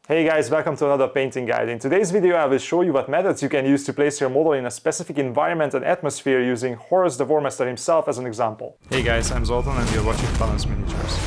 Hey guys, welcome to another painting guide. In today's video I will show you what methods you can use to place your model in a specific environment and atmosphere using Horus the Warmaster himself as an example. Hey guys, I'm Zoltan and you're watching Balance Miniatures.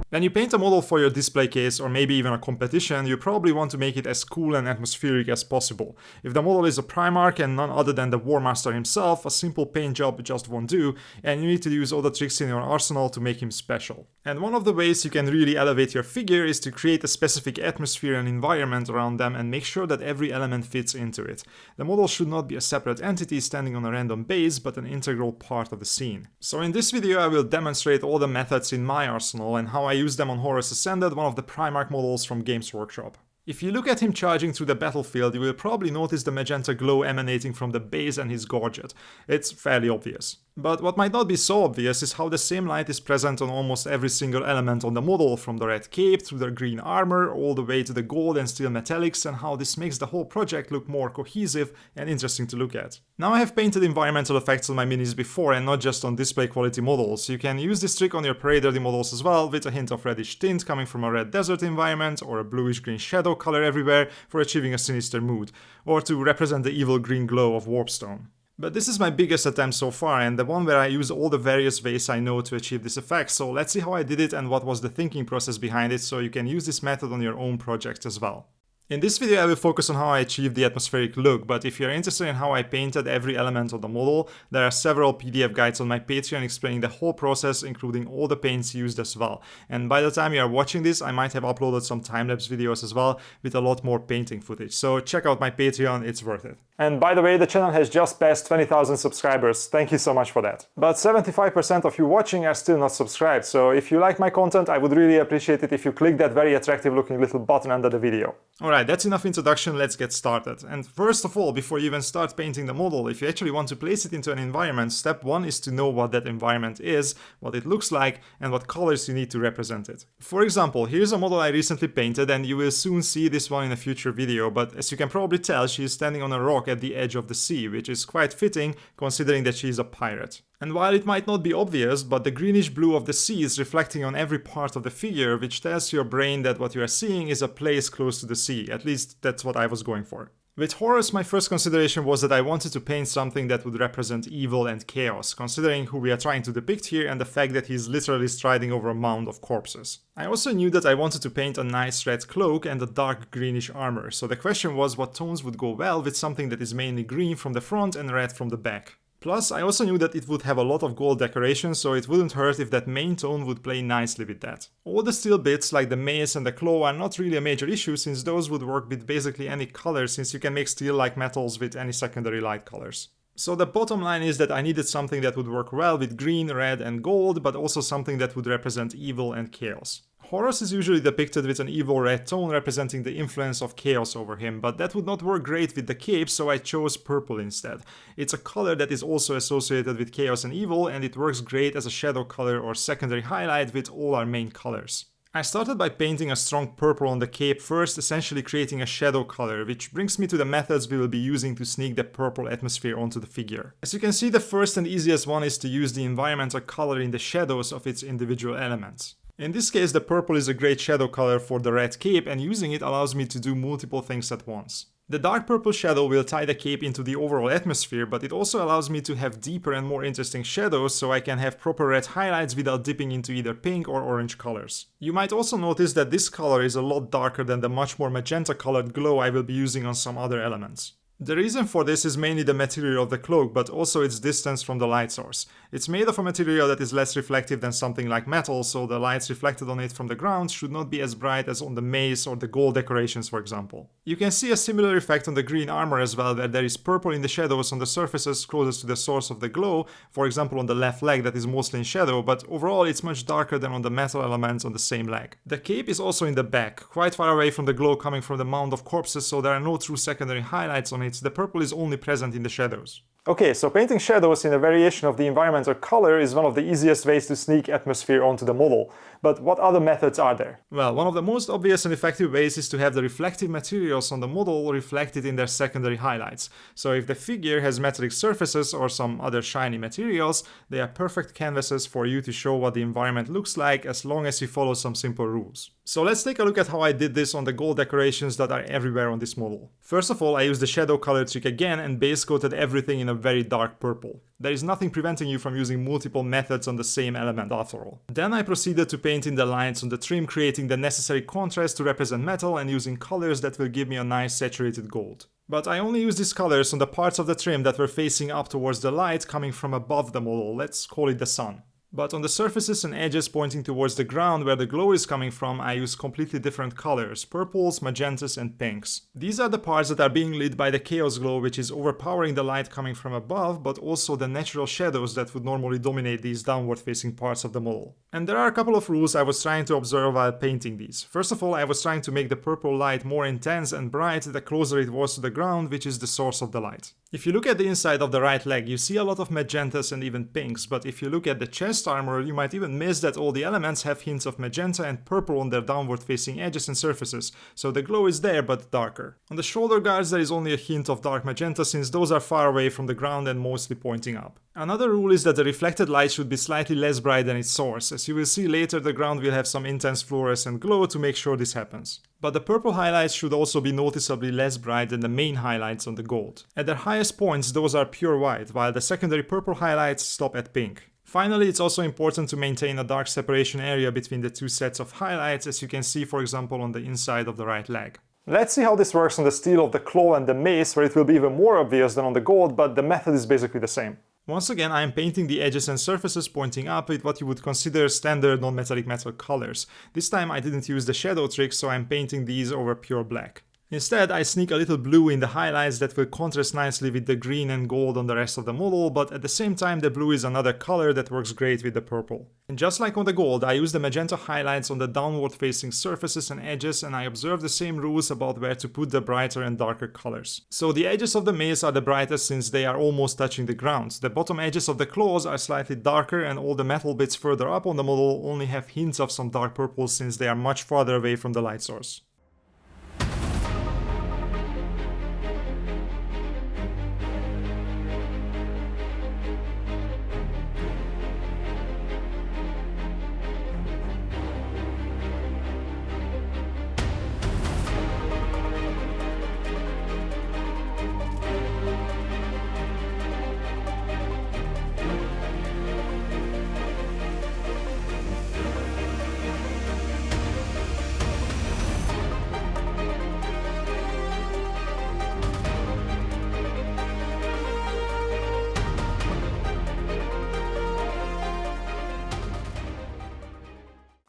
When you paint a model for your display case or maybe even a competition, you probably want to make it as cool and atmospheric as possible. If the model is a Primarch and none other than the Warmaster himself, a simple paint job just won't do, and you need to use all the tricks in your arsenal to make him special. And one of the ways you can really elevate your figure is to create a specific atmosphere and environment around them and make sure that every element fits into it. The model should not be a separate entity standing on a random base, but an integral part of the scene. So in this video I will demonstrate all the methods in my arsenal and how I use them on Horus Ascended, one of the Primarch models from Games Workshop. If you look at him charging through the battlefield, you will probably notice the magenta glow emanating from the base and his gorget. It's fairly obvious. But what might not be so obvious is how the same light is present on almost every single element on the model, from the red cape through the green armor, all the way to the gold and steel metallics, and how this makes the whole project look more cohesive and interesting to look at. Now I have painted environmental effects on my minis before and not just on display quality models. You can use this trick on your parade ready models as well, with a hint of reddish tint coming from a red desert environment or a bluish green shadow color everywhere for achieving a sinister mood, or to represent the evil green glow of warpstone. But this is my biggest attempt so far, and the one where I use all the various ways I know to achieve this effect, so let's see how I did it and what was the thinking process behind it, so you can use this method on your own project as well. In this video I will focus on how I achieved the atmospheric look, but if you're interested in how I painted every element of the model, there are several PDF guides on my Patreon explaining the whole process, including all the paints used as well. And by the time you are watching this, I might have uploaded some time-lapse videos as well, with a lot more painting footage. So check out my Patreon, it's worth it. And by the way, the channel has just passed 20,000 subscribers, thank you so much for that. But 75% of you watching are still not subscribed, so if you like my content, I would really appreciate it if you click that very attractive looking little button under the video. Alright, that's enough introduction, let's get started. And first of all, before you even start painting the model, if you actually want to place it into an environment, step 1 is to know what that environment is, what it looks like, and what colors you need to represent it. For example, here's a model I recently painted, and you will soon see this one in a future video, but as you can probably tell, she is standing on a rock at the edge of the sea, which is quite fitting considering that she is a pirate. And while it might not be obvious, but the greenish blue of the sea is reflecting on every part of the figure, which tells your brain that what you are seeing is a place close to the sea. At least that's what I was going for. With Horus, my first consideration was that I wanted to paint something that would represent evil and chaos, considering who we are trying to depict here and the fact that he's literally striding over a mound of corpses. I also knew that I wanted to paint a nice red cloak and a dark greenish armor, so the question was what tones would go well with something that is mainly green from the front and red from the back. Plus, I also knew that it would have a lot of gold decoration, so it wouldn't hurt if that main tone would play nicely with that. All the steel bits like the mace and the claw are not really a major issue, since those would work with basically any color, since you can make steel-like metals with any secondary light colors. So the bottom line is that I needed something that would work well with green, red and gold, but also something that would represent evil and chaos. Horus is usually depicted with an evil red tone representing the influence of chaos over him, but that would not work great with the cape, so I chose purple instead. It's a color that is also associated with chaos and evil, and it works great as a shadow color or secondary highlight with all our main colors. I started by painting a strong purple on the cape first, essentially creating a shadow color, which brings me to the methods we will be using to sneak the purple atmosphere onto the figure. As you can see, the first and easiest one is to use the environmental color in the shadows of its individual elements. In this case, the purple is a great shadow color for the red cape, and using it allows me to do multiple things at once. The dark purple shadow will tie the cape into the overall atmosphere, but it also allows me to have deeper and more interesting shadows, so I can have proper red highlights without dipping into either pink or orange colors. You might also notice that this color is a lot darker than the much more magenta colored glow I will be using on some other elements. The reason for this is mainly the material of the cloak, but also its distance from the light source. It's made of a material that is less reflective than something like metal, so the lights reflected on it from the ground should not be as bright as on the mace or the gold decorations, for example. You can see a similar effect on the green armor as well, where there is purple in the shadows on the surfaces closest to the source of the glow, for example on the left leg that is mostly in shadow, but overall it's much darker than on the metal elements on the same leg. The cape is also in the back, quite far away from the glow coming from the mound of corpses, so there are no true secondary highlights on it. The purple is only present in the shadows. Okay, so painting shadows in a variation of the environmental color is one of the easiest ways to sneak atmosphere onto the model. But what other methods are there? Well, one of the most obvious and effective ways is to have the reflective materials on the model reflected in their secondary highlights. So if the figure has metallic surfaces or some other shiny materials, they are perfect canvases for you to show what the environment looks like as long as you follow some simple rules. So let's take a look at how I did this on the gold decorations that are everywhere on this model. First of all, I used the shadow color trick again and base coated everything in a very dark purple. There is nothing preventing you from using multiple methods on the same element after all. Then I proceeded to paint in the lines on the trim, creating the necessary contrast to represent metal and using colors that will give me a nice saturated gold. But I only used these colors on the parts of the trim that were facing up towards the light coming from above the model, let's call it the sun. But on the surfaces and edges pointing towards the ground where the glow is coming from, I use completely different colors, purples, magentas and pinks. These are the parts that are being lit by the chaos glow, which is overpowering the light coming from above, but also the natural shadows that would normally dominate these downward facing parts of the model. And there are a couple of rules I was trying to observe while painting these. First of all, I was trying to make the purple light more intense and bright the closer it was to the ground, which is the source of the light. If you look at the inside of the right leg, you see a lot of magentas and even pinks, but if you look at the chest armor, you might even miss that all the elements have hints of magenta and purple on their downward facing edges and surfaces, so the glow is there but darker. On the shoulder guards there is only a hint of dark magenta since those are far away from the ground and mostly pointing up. Another rule is that the reflected light should be slightly less bright than its source. As you will see later, the ground will have some intense fluorescent glow to make sure this happens. But the purple highlights should also be noticeably less bright than the main highlights on the gold. At their highest points, those are pure white, while the secondary purple highlights stop at pink. Finally, it's also important to maintain a dark separation area between the two sets of highlights, as you can see for example on the inside of the right leg. Let's see how this works on the steel of the claw and the mace, where it will be even more obvious than on the gold, but the method is basically the same. Once again, I am painting the edges and surfaces pointing up with what you would consider standard non-metallic metal colors. This time I didn't use the shadow trick, so I'm painting these over pure black. Instead, I sneak a little blue in the highlights that will contrast nicely with the green and gold on the rest of the model, but at the same time the blue is another color that works great with the purple. And just like on the gold, I use the magenta highlights on the downward facing surfaces and edges, and I observe the same rules about where to put the brighter and darker colors. So the edges of the mace are the brightest since they are almost touching the ground. The bottom edges of the claws are slightly darker, and all the metal bits further up on the model only have hints of some dark purple since they are much farther away from the light source.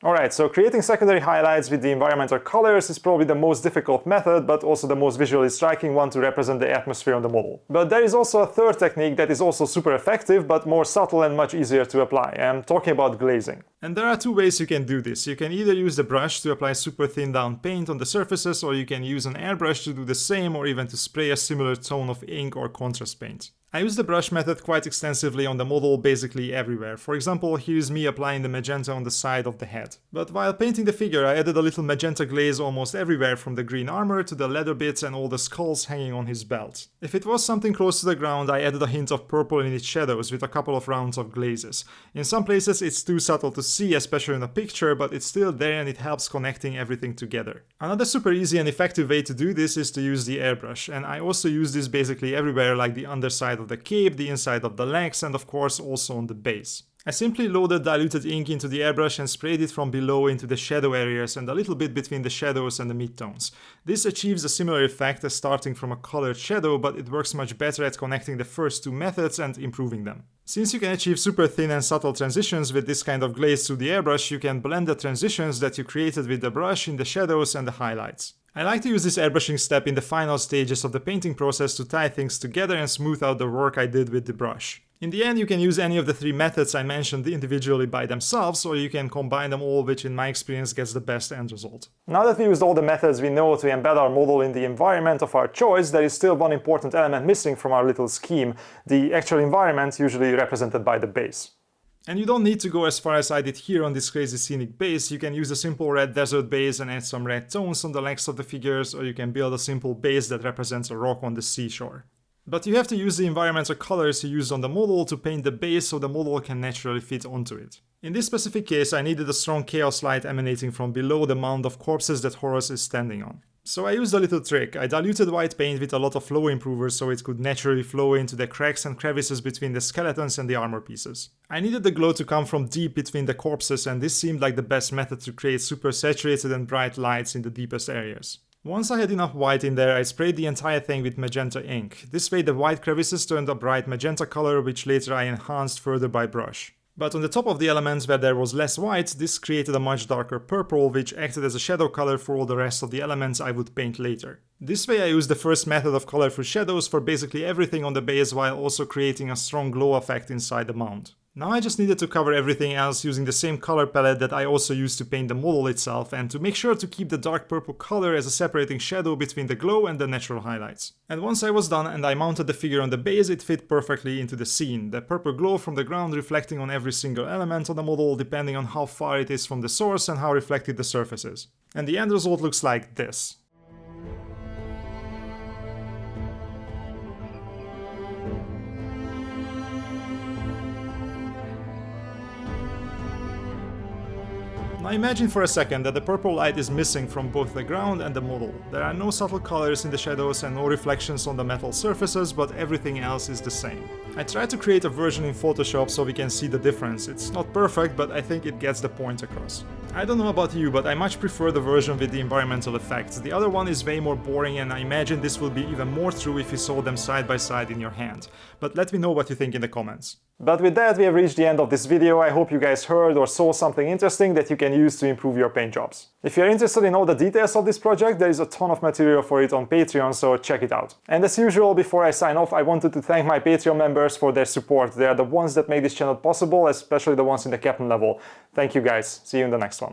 Alright, so creating secondary highlights with the environmental colors is probably the most difficult method, but also the most visually striking one to represent the atmosphere on the model. But there is also a third technique that is also super effective, but more subtle and much easier to apply. I'm talking about glazing. And there are two ways you can do this. You can either use the brush to apply super thin down paint on the surfaces, or you can use an airbrush to do the same, or even to spray a similar tone of ink or contrast paint. I use the brush method quite extensively on the model, basically everywhere. For example, here's me applying the magenta on the side of the head. But while painting the figure, I added a little magenta glaze almost everywhere, from the green armor to the leather bits and all the skulls hanging on his belt. If it was something close to the ground, I added a hint of purple in its shadows with a couple of rounds of glazes. In some places it's too subtle to see, especially in a picture, but it's still there and it helps connecting everything together. Another super easy and effective way to do this is to use the airbrush, and I also use this basically everywhere, like the underside of the cape, the inside of the legs, and of course also on the base. I simply loaded diluted ink into the airbrush and sprayed it from below into the shadow areas and a little bit between the shadows and the midtones. This achieves a similar effect as starting from a colored shadow, but it works much better at connecting the first two methods and improving them. Since you can achieve super thin and subtle transitions with this kind of glaze through the airbrush, you can blend the transitions that you created with the brush in the shadows and the highlights. I like to use this airbrushing step in the final stages of the painting process to tie things together and smooth out the work I did with the brush. In the end, you can use any of the three methods I mentioned individually by themselves, or you can combine them all, which in my experience gets the best end result. Now that we used all the methods we know to embed our model in the environment of our choice, there is still one important element missing from our little scheme: the actual environment, usually represented by the base. And you don't need to go as far as I did here on this crazy scenic base. You can use a simple red desert base and add some red tones on the legs of the figures, or you can build a simple base that represents a rock on the seashore. But you have to use the environmental colors you used on the model to paint the base so the model can naturally fit onto it. In this specific case, I needed a strong chaos light emanating from below the mound of corpses that Horus is standing on. So I used a little trick. I diluted white paint with a lot of flow improvers so it could naturally flow into the cracks and crevices between the skeletons and the armor pieces. I needed the glow to come from deep between the corpses, and this seemed like the best method to create super saturated and bright lights in the deepest areas. Once I had enough white in there, I sprayed the entire thing with magenta ink. This way the white crevices turned a bright magenta color, which later I enhanced further by brush. But on the top of the elements where there was less white, this created a much darker purple, which acted as a shadow color for all the rest of the elements I would paint later. This way I used the first method of colorful shadows for basically everything on the base while also creating a strong glow effect inside the mound. Now I just needed to cover everything else using the same color palette that I also used to paint the model itself, and to make sure to keep the dark purple color as a separating shadow between the glow and the natural highlights. And once I was done and I mounted the figure on the base, it fit perfectly into the scene, the purple glow from the ground reflecting on every single element on the model depending on how far it is from the source and how reflected the surface is. And the end result looks like this. Now imagine for a second that the purple light is missing from both the ground and the model. There are no subtle colors in the shadows and no reflections on the metal surfaces, but everything else is the same. I tried to create a version in Photoshop so we can see the difference. It's not perfect, but I think it gets the point across. I don't know about you, but I much prefer the version with the environmental effects. The other one is way more boring, and I imagine this will be even more true if you saw them side by side in your hand. But let me know what you think in the comments. But with that, we have reached the end of this video. I hope you guys heard or saw something interesting that you can use to improve your paint jobs. If you're interested in all the details of this project, there is a ton of material for it on Patreon, so check it out. And as usual, before I sign off, I wanted to thank my Patreon members for their support. They are the ones that make this channel possible, especially the ones in the captain level. Thank you guys. See you in the next one.